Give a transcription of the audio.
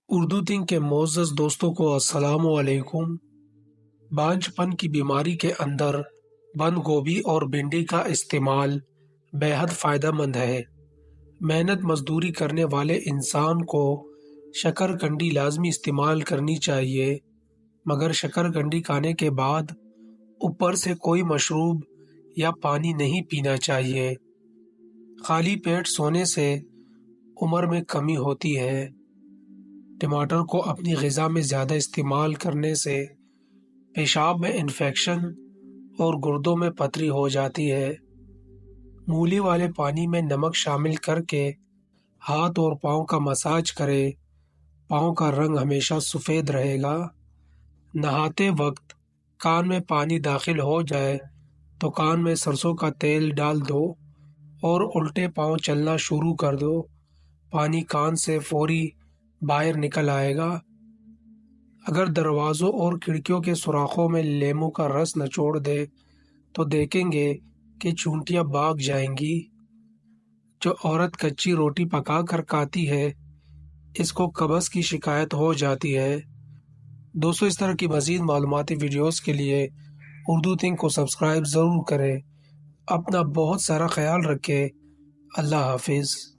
اردو تنگ کے معزز دوستوں کو السلام علیکم۔ بانجھ پن کی بیماری کے اندر بند گوبھی اور بھنڈی کا استعمال بے حد فائدہ مند ہے۔ محنت مزدوری کرنے والے انسان کو شکر کنڈی لازمی استعمال کرنی چاہیے، مگر شکر کنڈی کھانے کے بعد اوپر سے کوئی مشروب یا پانی نہیں پینا چاہیے۔ خالی پیٹ سونے سے عمر میں کمی ہوتی ہے۔ ٹماٹر کو اپنی غذا میں زیادہ استعمال کرنے سے پیشاب میں انفیکشن اور گردوں میں پتھری ہو جاتی ہے۔ مولی والے پانی میں نمک شامل کر کے ہاتھ اور پاؤں کا مساج کرے، پاؤں کا رنگ ہمیشہ سفید رہے گا۔ نہاتے وقت کان میں پانی داخل ہو جائے تو کان میں سرسوں کا تیل ڈال دو اور الٹے پاؤں چلنا شروع کر دو، پانی کان سے فوری باہر نکل آئے گا۔ اگر دروازوں اور کھڑکیوں کے سوراخوں میں لیموں کا رس نچوڑ دے تو دیکھیں گے کہ چونٹیاں بھاگ جائیں گی۔ جو عورت کچی روٹی پکا کر کھاتی ہے اس کو قبض کی شکایت ہو جاتی ہے۔ دوستو، اس طرح کی مزید معلوماتی ویڈیوز کے لیے اردو تھنک کو سبسکرائب ضرور کریں۔ اپنا بہت سارا خیال رکھیں۔ اللہ حافظ۔